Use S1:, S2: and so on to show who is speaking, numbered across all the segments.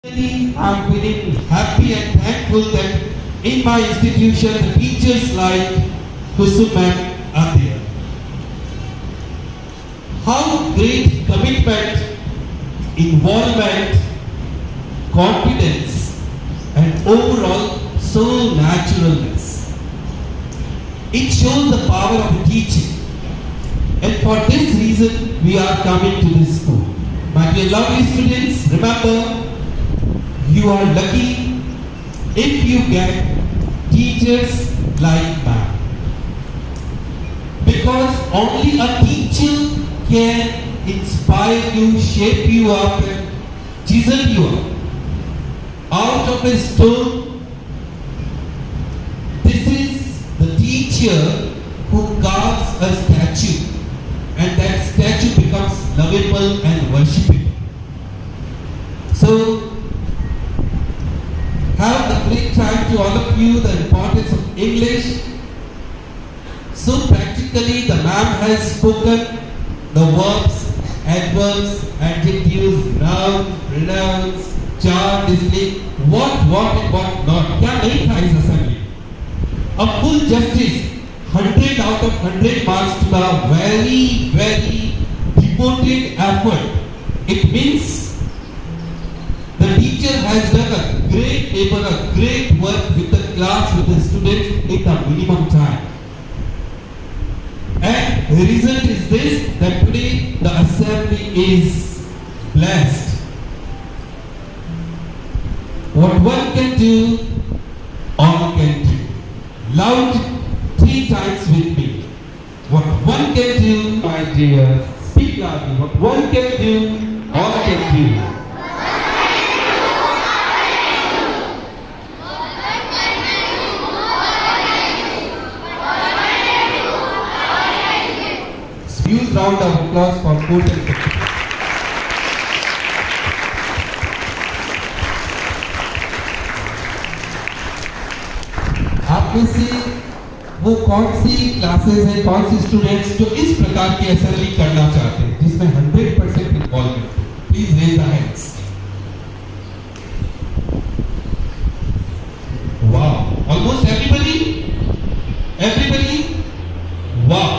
S1: I'm feeling happy and thankful that in my institution the teachers like Kusum ma'am are there. How great commitment, involvement, confidence and overall so naturalness. It shows the power of teaching, and for this reason we are coming to this school. My dear lovely students, remember, you are lucky if you get teachers like ma'am. Because only a teacher can inspire you, shape you up and chisel you up. Out of a stone, this is the teacher who carves a statue, and that statue becomes lovable and worshipable. So, have a great time to all of you, the importance of English. So practically the ma'am has spoken the verbs, adverbs, adjectives, nouns, pronouns, chart, display, what and what not. क्या नहीं था इस assembly? A full justice, 100 out of 100 marks to the very devoted effort. It means the teacher has done a great paper, a great work with the class, with the students in the minimum time. And the result is this, that today the assembly is blessed. What one can do, all can do. Loud 3 times with me. What one can do, my dear, speak loudly. What one can do, all can do. Huge round of applause for Coach and Secretary. आप में से वो कौन सी classes हैं, कौन सी students जो इस प्रकार की असेंबली करना चाहते हैं जिसमें 100% involvement? Please raise the hands. वाह, ऑलमोस्ट एवरीबडी. वाह.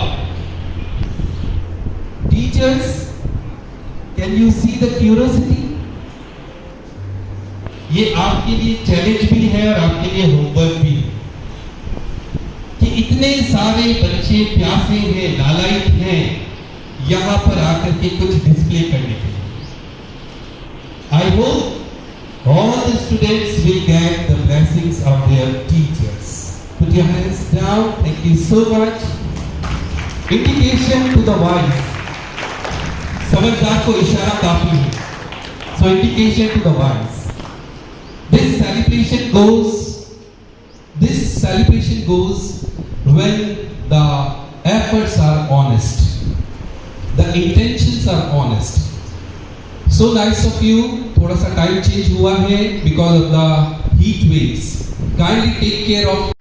S1: Teachers, can you see the curiosity? ये आपके लिए चैलेंज भी है और आपके लिए होमवर्क भी है कि इतने सारे बच्चे प्यासे हैं, लालायित हैं यहाँ पर आकर के कुछ डिस्प्ले करने के लिए. I hope all the students will get the blessings of their teachers. Put your hands down. Thank you so much. Indication to the wise. समझदार को इशारा काफी है. So indication to the wise. This celebration goes when the efforts are honest, the intentions are honest. So nice of you. थोड़ा सा time change हुआ है because of the heat waves. Kindly take care of.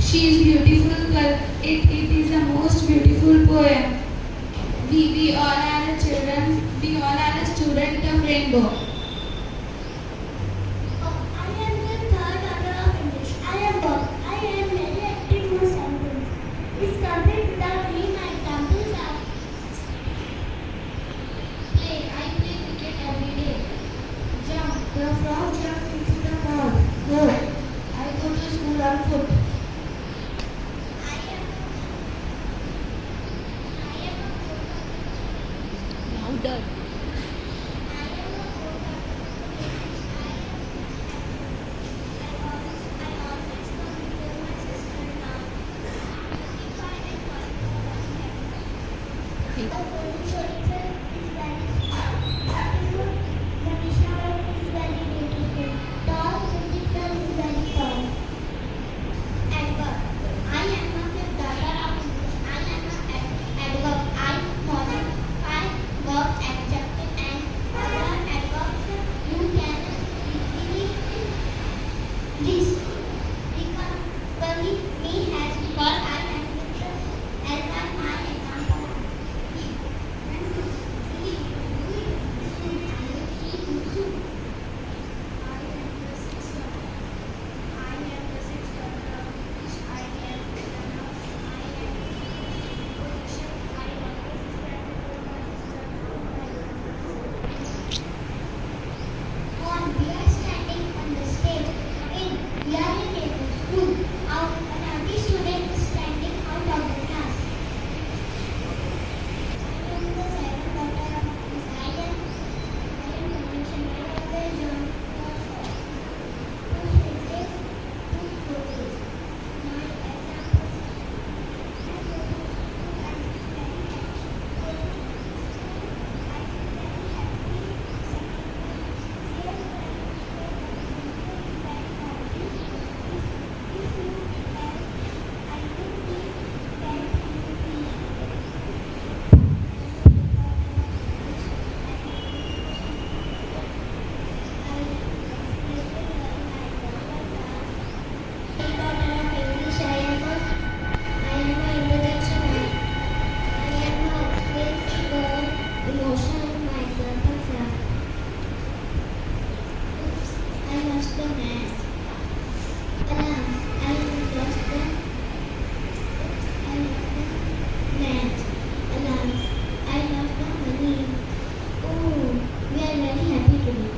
S2: She is beautiful girl. It is the most beautiful poem. We all are a children. We all are a student of rainbow.
S3: I am the third order of English. I am Bob. I am very active in sentence. It's complete without me. My examples are play. I play cricket every day. Jump. lost the match. Alas, I lost the match. Alas, I lost the money. Oh, we are very happy today.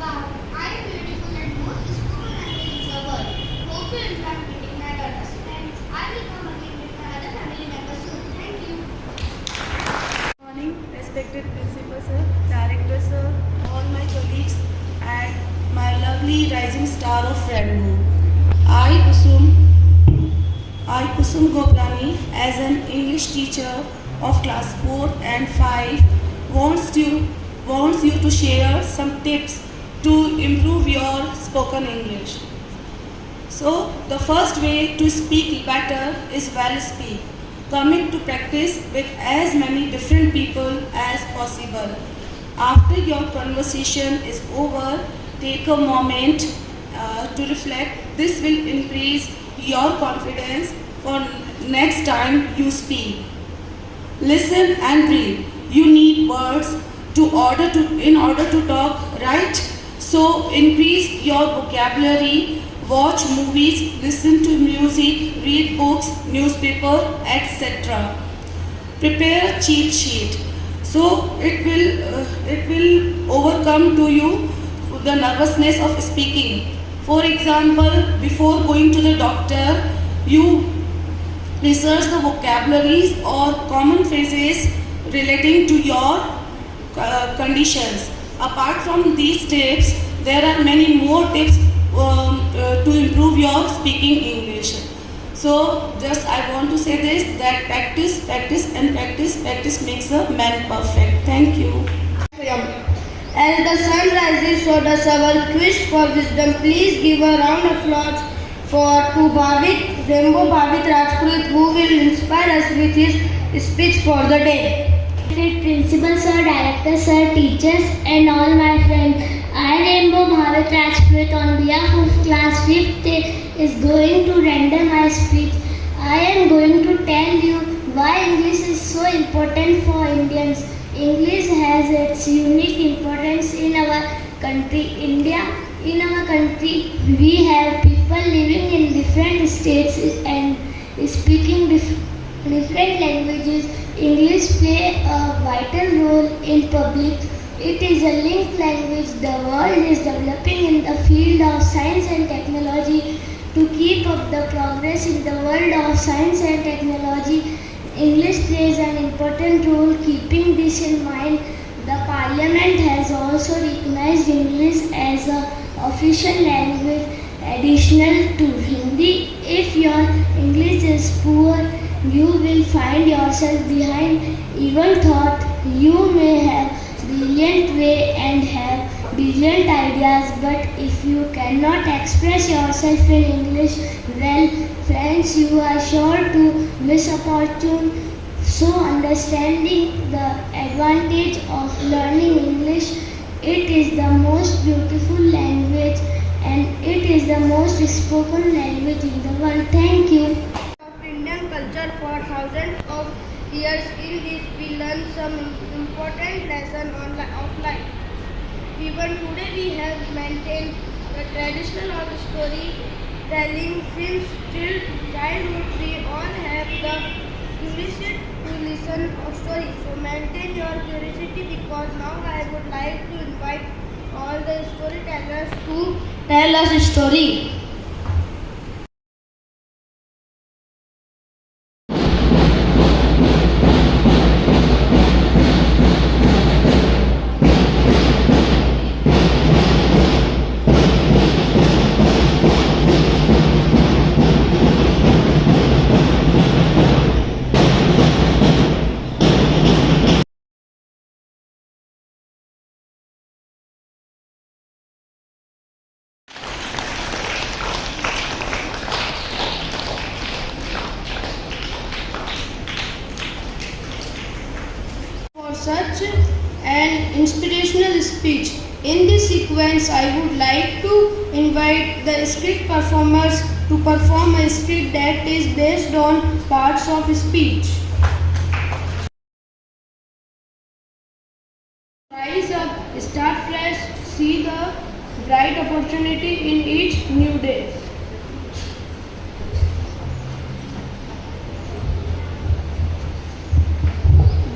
S4: Wow, I am beautiful and most spoken language in the world. Hope you interact meeting my daughters. Friends, I will come again with my other family members soon. Thank you.
S5: Morning, respected principal sir, director sir, all my colleagues, and my lovely rising star of Rainbow. I Kusum Goprani, as an English teacher of class 4 and 5, wants you to share some tips to improve your spoken English. So, the first way to speak better is well speak, coming to practice with as many different people as possible. After your conversation is over, take a moment to reflect. This will increase your confidence for next time you speak. Listen and read. You need words in order to talk, right? So increase your vocabulary, watch movies, listen to music, read books, newspaper, etc. Prepare cheat sheet. So it will overcome to you the nervousness of speaking. For example, before going to the doctor, you research the vocabularies or common phrases relating to your conditions. Apart from these tips, there are many more tips to improve your speaking English. So just I want to say this, that practice, practice and practice, practice makes a man perfect. Thank you.
S6: As the sun rises, so does our quest for wisdom. Please give a round of applause to Rainbow Bhavit Rajput, who will inspire us with his speech for the day.
S3: Principal sir, director sir, teachers and all my friends. I, Rainbow Bhavit Rajput, on behalf of class 5th is going to render my speech. I am going to tell you why English is so important for Indians. English has its unique importance in our country, India. In our country, we have people living in different states and speaking different languages. English play a vital role in public. It is a linked language. The world is developing in the field of science and technology. To keep up the progress in the world of science and technology, English plays an important role. Keeping this in mind, the Parliament has also recognized English as an official language additional to Hindi. If your English is poor, you will find yourself behind. Even thought you may have brilliant way and have brilliant ideas, but if you cannot express yourself in English well, friends, you are sure to miss opportunity. So understanding the advantage of learning English, it is the most beautiful language and it is the most spoken language in the world. Thank you.
S6: Of Indian culture for thousands of years, in this we learn some important lesson of life. Even today we have maintained the tradition of storytelling since childhood. We all have the curiosity to listen to stories. So maintain your curiosity, because now I would like to invite all the storytellers to tell us a story. For such an inspirational speech, in this sequence I would like to invite the script performers to perform a script that is based on parts of speech. Rise up, start fresh, see the bright opportunity in each new day.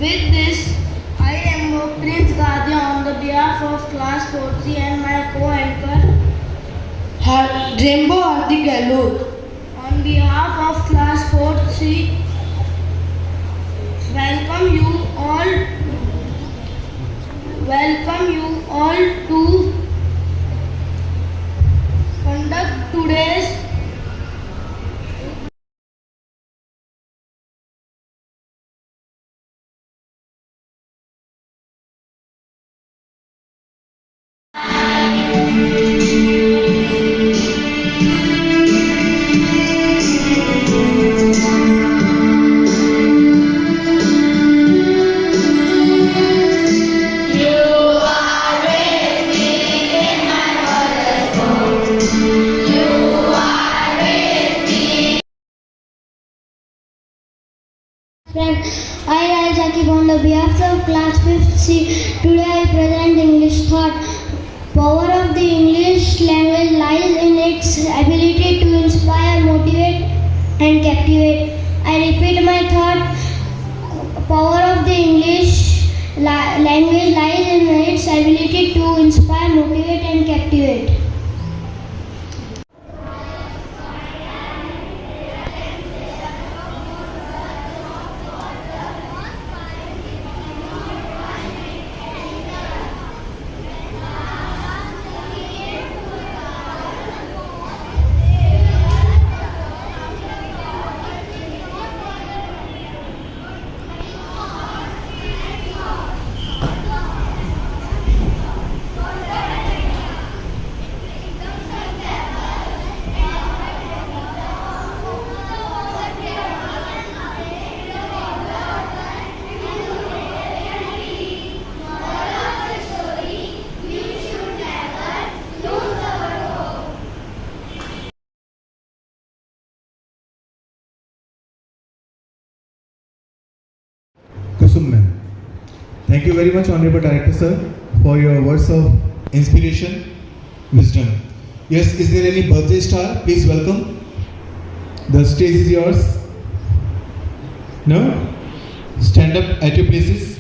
S6: With this, I am Prince Gadya on the behalf of Class 4C and my co-anchor Rainbow Arti Gehlot. On behalf of Class 4C, welcome you all to conduct today's
S3: Friend, I Rai Zakib on the behalf of class 5th C. Today I present English thought. Power of the English language lies in its ability to inspire, motivate and captivate. I repeat my thought. Power of the English language lies in its ability to inspire, motivate and captivate.
S7: Kusum ma'am. Thank you very much, Honorable Director sir, for your words of inspiration, wisdom. Yes, is there any birthday star? Please welcome. The stage is yours. No? Stand up at your places.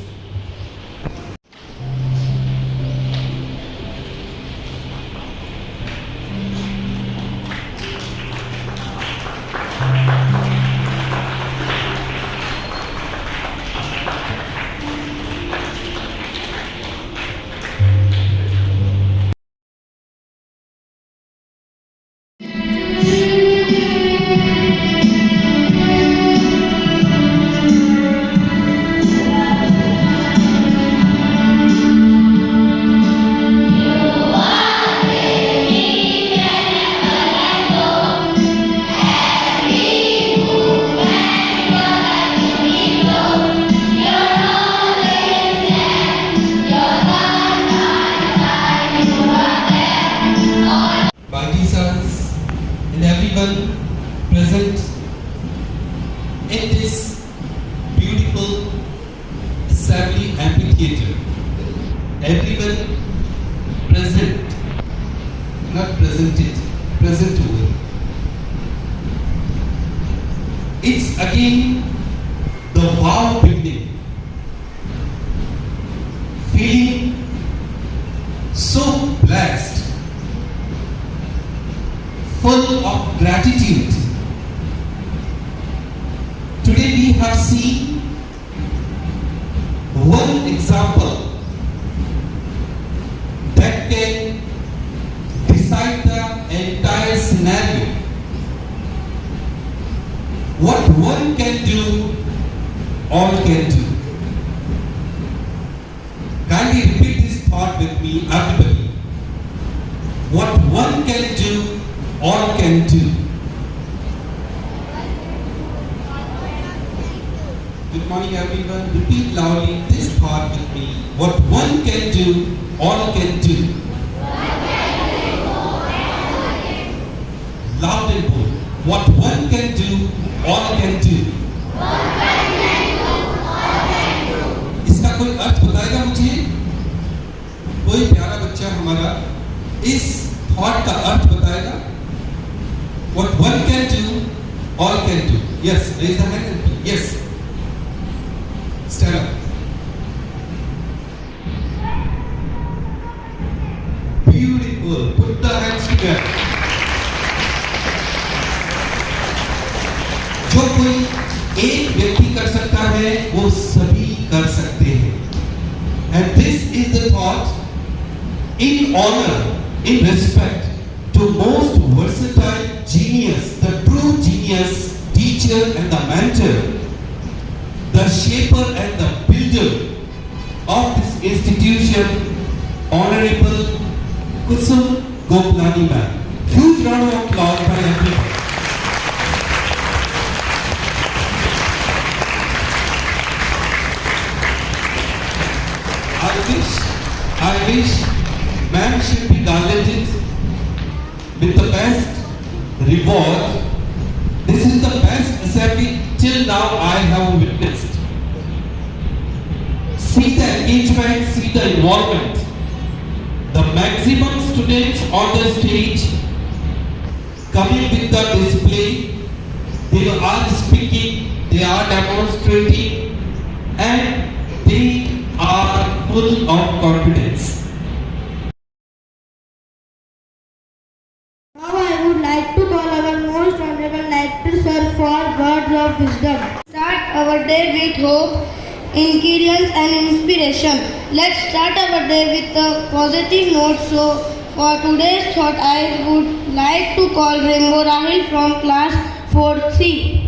S1: And everyone present in this beautiful assembly amphitheater. Everyone present, not presented, present over. It's again the wow beginning. Feeling so blessed, full of gratitude. Today we have seen one example that can decide the entire scenario. What one can do, all can do. Kindly repeat this thought with me, everybody. What one can do, all can do. Good morning, everyone. Repeat loudly this thought with me. What one can do, all can do. Loud and bold. What one can do, all can do. इसका कोई अर्थ बताएगा मुझे? कोई प्यारा बच्चा हमारा इस thought का अर्थ बताएगा? What one can do, all can do. Yes, raise the hand and do. Yes. Stand up. Beautiful. Put the hands together. जो कोई एक व्यक्ति कर सकता है वो सभी कर सकते हैं. And this is the thought in honor, in respect to most versatile genius, the true genius, teacher and the mentor, the shaper and the builder of this institution, Honorable Kusum Goplani ma'am. Huge round of applause by everyone. I wish ma'am should be garlanded with the best reward. This is the best assembly till now I have witnessed. See the engagement, see the involvement. The maximum students on the stage coming with the display. They are speaking, they are demonstrating, and they are full of confidence.
S6: Now I would like to call our most honorable director sir for words of wisdom. Start our day with hope, encouragement and inspiration. Let's start our day with a positive note. So for today's thought I would like to call Rainbow Rahil from class 4C.